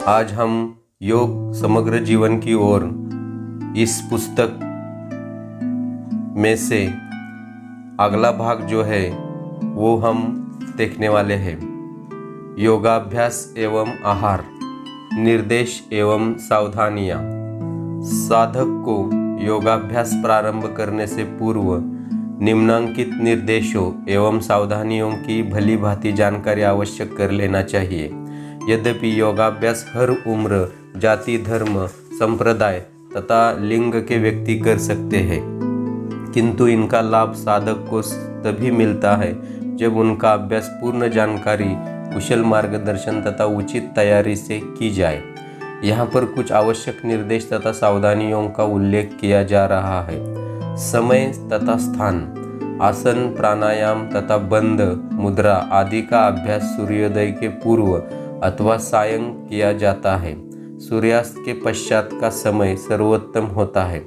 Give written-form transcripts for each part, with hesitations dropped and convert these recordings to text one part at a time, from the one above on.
आज हम योग समग्र जीवन की ओर इस पुस्तक में से अगला भाग जो है वो हम देखने वाले हैं। योगाभ्यास एवं आहार, निर्देश एवं सावधानियाँ। साधक को योगाभ्यास प्रारंभ करने से पूर्व निम्नांकित निर्देशों एवं सावधानियों की भली भांति जानकारी आवश्यक कर लेना चाहिए। यद्यपि योगाभ्यास हर उम्र, जाति, धर्म, संप्रदाय तथा लिंग के व्यक्ति कर सकते हैं, किंतु इनका लाभ साधक को तभी मिलता है जब उनका अभ्यास पूर्ण जानकारी, कुशल मार्गदर्शन तथा उचित तैयारी से की जाए। यहाँ पर कुछ आवश्यक निर्देश तथा सावधानियों का उल्लेख किया जा रहा है। समय तथा स्थान, आसन, प्राणायाम तथा बंद मुद्रा आदि का अभ्यास सूर्योदय के पूर्व अथवा सायं किया जाता है। सूर्यास्त के पश्चात का समय सर्वोत्तम होता है,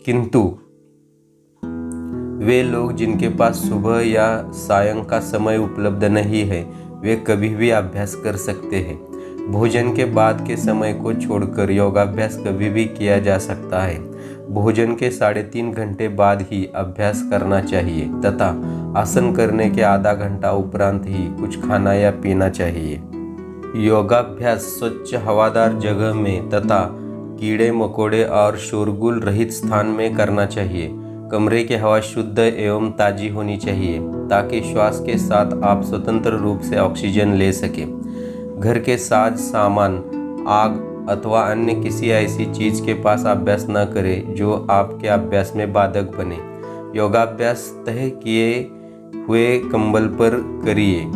किंतु वे लोग जिनके पास सुबह या सायं का समय उपलब्ध नहीं है वे कभी भी अभ्यास कर सकते हैं। भोजन के बाद के समय को छोड़कर योगाभ्यास कभी भी किया जा सकता है। भोजन के 3.5 घंटे बाद ही अभ्यास करना चाहिए तथा आसन करने के आधा घंटा उपरांत ही कुछ खाना या पीना चाहिए। योगाभ्यास स्वच्छ हवादार जगह में तथा कीड़े मकोड़े और शोरगुल रहित स्थान में करना चाहिए। कमरे की हवा शुद्ध एवं ताजी होनी चाहिए ताकि श्वास के साथ आप स्वतंत्र रूप से ऑक्सीजन ले सकें। घर के साज सामान, आग अथवा अन्य किसी ऐसी चीज के पास अभ्यास न करें जो आपके अभ्यास में बाधक बने। योगाभ्यास तय किए हुए कंबल पर करिए।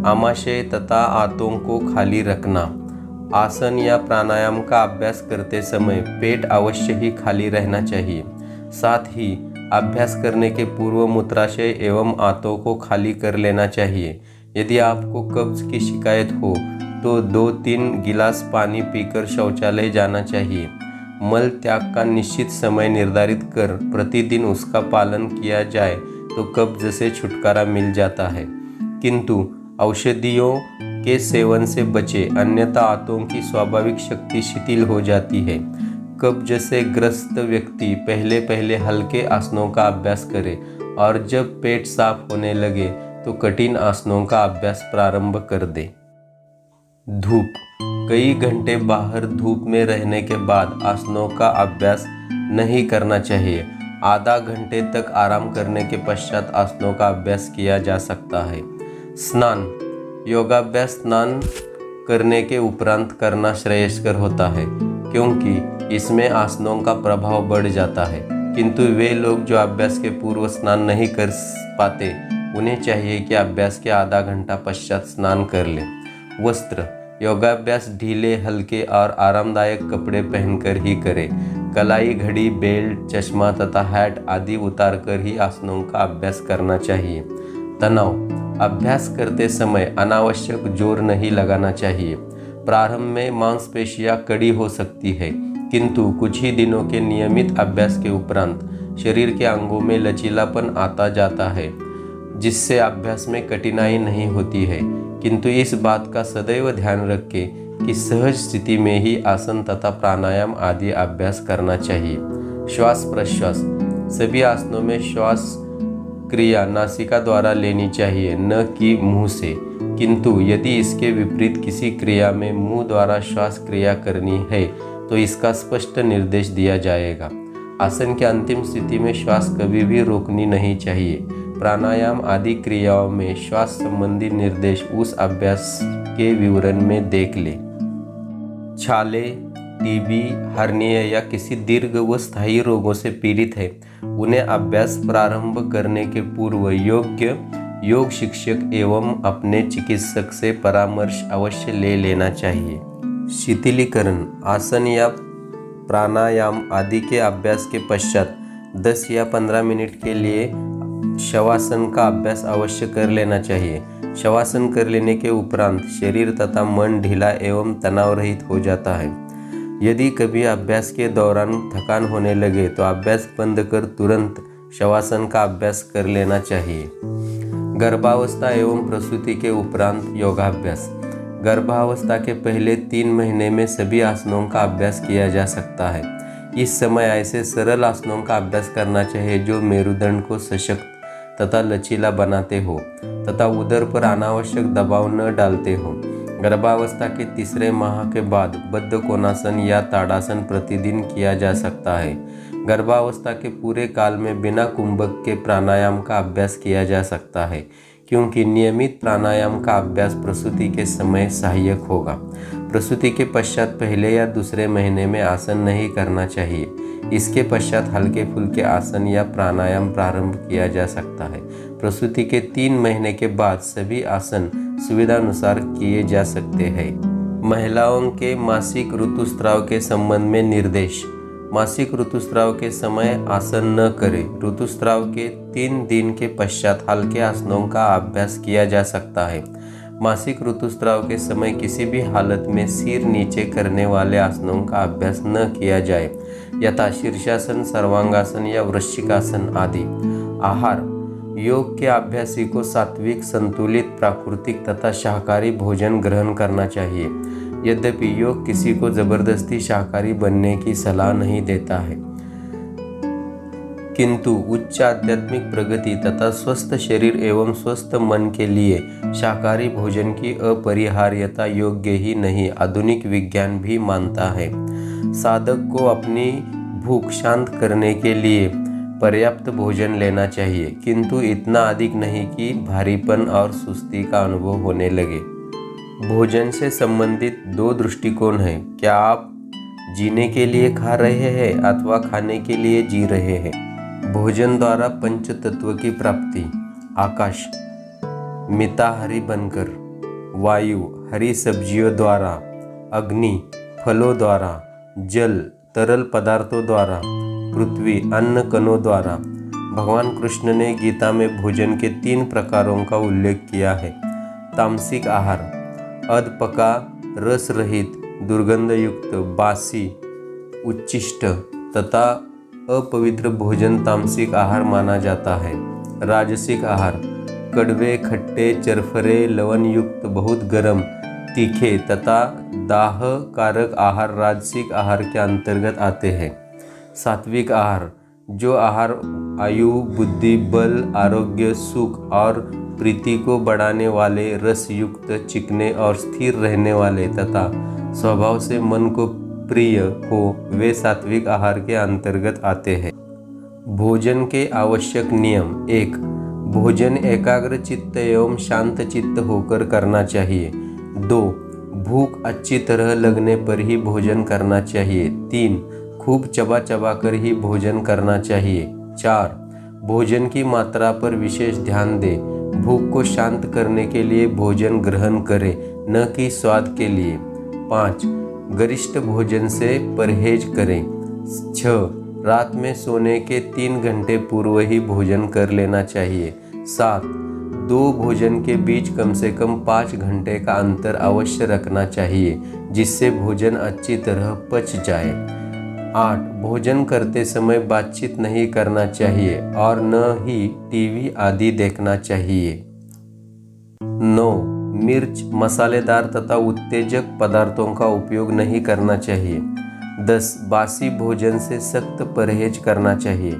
आमाशय तथा आंतों को खाली रखना। आसन या प्राणायाम का अभ्यास करते समय पेट अवश्य ही खाली रहना चाहिए। साथ ही अभ्यास करने के पूर्व मूत्राशय एवं आंतों को खाली कर लेना चाहिए। यदि आपको कब्ज की शिकायत हो तो 2-3 गिलास पानी पीकर शौचालय जाना चाहिए। मल त्याग का निश्चित समय निर्धारित कर प्रतिदिन उसका पालन किया जाए तो कब्ज से छुटकारा मिल जाता है, किंतु औषधियों के सेवन से बचे, अन्यथा आंतों की स्वाभाविक शक्ति शिथिल हो जाती है। कब्ज से ग्रस्त व्यक्ति पहले हल्के आसनों का अभ्यास करे और जब पेट साफ होने लगे तो कठिन आसनों का अभ्यास प्रारंभ कर दे। धूप, कई घंटे बाहर धूप में रहने के बाद आसनों का अभ्यास नहीं करना चाहिए। आधा घंटे तक आराम करने के पश्चात आसनों का अभ्यास किया जा सकता है। स्नान, योगाभ्यास स्नान करने के उपरांत करना श्रेयस्कर होता है क्योंकि इसमें आसनों का प्रभाव बढ़ जाता है, किंतु वे लोग जो अभ्यास के पूर्व स्नान नहीं कर पाते उन्हें चाहिए कि अभ्यास के आधा घंटा पश्चात स्नान कर लें। वस्त्र, योगाभ्यास ढीले, हल्के और आरामदायक कपड़े पहनकर ही करें। कलाई, घड़ी, बेल्ट, चश्मा तथा हैट आदि उतारकर ही आसनों का अभ्यास करना चाहिए। तनाव, अभ्यास करते समय अनावश्यक जोर नहीं लगाना चाहिए। प्रारंभ में मांसपेशियां कड़ी हो सकती है, किंतु कुछ ही दिनों के नियमित अभ्यास के उपरांत शरीर के अंगों में लचीलापन आता जाता है, जिससे अभ्यास में कठिनाई नहीं होती है। किंतु इस बात का सदैव ध्यान रखें कि सहज स्थिति में ही आसन तथा प्राणायाम आदि अभ्यास करना चाहिए। श्वास प्रश्वास, सभी आसनों में श्वास क्रिया नासिका द्वारा लेनी चाहिए, न कि मुंह से, किंतु यदि इसके विपरीत किसी क्रिया में मुंह द्वारा श्वास क्रिया करनी है तो इसका स्पष्ट निर्देश दिया जाएगा। आसन की अंतिम स्थिति में श्वास कभी भी रोकनी नहीं चाहिए। प्राणायाम आदि क्रियाओं में श्वास संबंधी निर्देश उस अभ्यास के विवरण में देख ले। छाले, टीबी, हर्निया या किसी दीर्घ व स्थायी रोगों से पीड़ित है उन्हें अभ्यास प्रारंभ करने के पूर्व योग्य योग शिक्षक एवं अपने चिकित्सक से परामर्श अवश्य ले लेना चाहिए। शिथिलीकरण, आसन या प्राणायाम आदि के अभ्यास के पश्चात 10 या 15 मिनट के लिए शवासन का अभ्यास अवश्य कर लेना चाहिए। शवासन कर लेने के उपरांत शरीर तथा मन ढीला एवं तनाव रहित हो जाता है। यदि कभी अभ्यास के दौरान थकान होने लगे तो अभ्यास बंद कर तुरंत शवासन का अभ्यास कर लेना चाहिए। गर्भावस्था एवं प्रसूति के उपरांत योगाभ्यास, गर्भावस्था के पहले 3 महीने में सभी आसनों का अभ्यास किया जा सकता है। इस समय ऐसे सरल आसनों का अभ्यास करना चाहिए जो मेरुदंड को सशक्त तथा लचीला बनाते हो तथा उदर पर अनावश्यक दबाव न डालते हो। गर्भावस्था के तीसरे माह के बाद बद्ध कोणासन या ताड़ासन प्रतिदिन किया जा सकता है। गर्भावस्था के पूरे काल में बिना कुंभक के प्राणायाम का अभ्यास किया जा सकता है, क्योंकि नियमित प्राणायाम का अभ्यास प्रसूति के समय सहायक होगा। प्रसूति के पश्चात पहले या दूसरे महीने में आसन नहीं करना चाहिए। इसके पश्चात हल्के फुल्के आसन या प्राणायाम प्रारंभ किया जा सकता है। प्रसूति के 3 महीने के बाद सभी आसन सुविधानुसार किए जा सकते हैं। महिलाओं के मासिक ऋतुस्राव के संबंध में निर्देश। मासिक ऋतुस्राव के समय आसन न करें। ऋतुस्राव के 3 दिन के पश्चात हल्के आसनों का अभ्यास किया जा सकता है। मासिक ऋतुस्राव के समय किसी भी हालत में सिर नीचे करने वाले आसनों का अभ्यास न किया जाए, यथा शीर्षासन, सर्वांगासन या वृश्चिकासन आदि। आहार। योग के अभ्यासी को सात्विक, संतुलित, प्राकृतिक तथा शाकाहारी भोजन ग्रहण करना चाहिए। यद्यपि योग किसी को जबरदस्ती शाकाहारी बनने की सलाह नहीं देता है, किंतु उच्च आध्यात्मिक प्रगति तथा स्वस्थ शरीर एवं स्वस्थ मन के लिए शाकाहारी भोजन की अपरिहार्यता योग्य ही नहीं, आधुनिक विज्ञान भी मानता है। साधक को अपनी भूख शांत करने के लिए पर्याप्त भोजन लेना चाहिए, किंतु इतना अधिक नहीं कि भारीपन और सुस्ती का अनुभव होने लगे। भोजन से संबंधित 2 दृष्टिकोण हैं। क्या आप जीने के लिए खा रहे हैं अथवा खाने के लिए जी रहे हैं? भोजन द्वारा पंच तत्व की प्राप्ति। आकाश मिताहारी बनकर, वायु हरी सब्जियों द्वारा, अग्नि फलों द्वारा, जल तरल पदार्थों द्वारा, पृथ्वी अन्न कणों द्वारा। भगवान कृष्ण ने गीता में भोजन के 3 प्रकारों का उल्लेख किया है। तामसिक आहार अधपका, रस रहित, दुर्गंध युक्त, बासी, उच्छिष्ट तथा अपवित्र भोजन तामसिक आहार माना जाता है। राजसिक आहार कड़वे, खट्टे, चरफरे, लवण युक्त, बहुत गर्म, तीखे तथा दाह कारक आहार राजसिक आहार के अंतर्गत आते हैं। सात्विक आहार जो आहार आयु, बुद्धि, बल, आरोग्य, सुख और प्रीति को बढ़ाने वाले, रस युक्त, चिकने और स्थिर रहने वाले तथा स्वभाव से मन को प्रिय हो, वे सात्विक आहार के अंतर्गत आते हैं। भोजन के आवश्यक नियम। 1. भोजन एकाग्र चित्त एवं शांत चित्त होकर करना चाहिए। 2. भूख अच्छी तरह लगने पर ही भोजन करना चाहिए। 3. खूब चबा चबा कर ही भोजन करना चाहिए। 4. भोजन की मात्रा पर विशेष ध्यान दें। भूख को शांत करने के लिए भोजन ग्रहण करें, न कि स्वाद के लिए। 5. गरिष्ठ भोजन से परहेज करें। 6. रात में सोने के 3 घंटे पूर्व ही भोजन कर लेना चाहिए। 7. 2 भोजन के बीच कम से कम 5 घंटे का अंतर अवश्य रखना चाहिए, जिससे भोजन अच्छी तरह पच जाए। 8. भोजन करते समय बातचीत नहीं करना चाहिए और न ही टीवी आदि देखना चाहिए। 9. मिर्च, मसालेदार तथा उत्तेजक पदार्थों का उपयोग नहीं करना चाहिए। 10. बासी भोजन से सख्त परहेज करना चाहिए।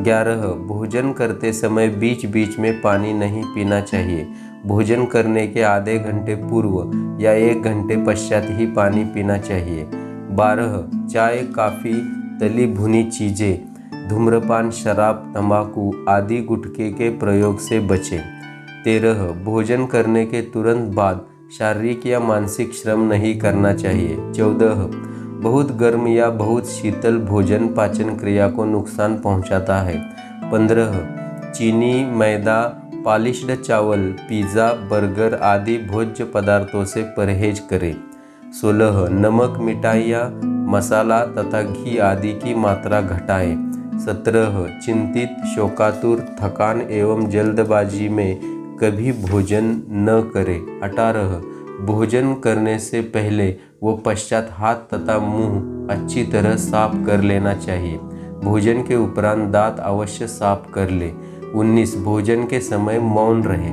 11. भोजन करते समय बीच बीच में पानी नहीं पीना चाहिए। भोजन करने के आधे घंटे पूर्व या 1 घंटे पश्चात ही पानी पीना चाहिए। 12. चाय, कॉफ़ी, तली भुनी चीज़ें, धूम्रपान, शराब, तंबाकू आदि गुटखे के प्रयोग से बचें। 13. भोजन करने के तुरंत बाद शारीरिक या मानसिक श्रम नहीं करना चाहिए। 14. बहुत गर्म या बहुत शीतल भोजन पाचन क्रिया को नुकसान पहुंचाता है। 15. चीनी, मैदा, पॉलिश्ड चावल, पिज़्ज़ा, बर्गर आदि भोज्य पदार्थों से परहेज करें। 16. नमक, मिठाइयाँ, मसाला तथा घी आदि की मात्रा घटाएं। 17. चिंतित, शोकातुर, थकान एवं जल्दबाजी में कभी भोजन न करें। 18. भोजन करने से पहले व पश्चात हाथ तथा मुंह अच्छी तरह साफ कर लेना चाहिए। भोजन के उपरांत दांत अवश्य साफ कर ले। 19. भोजन के समय मौन रहे।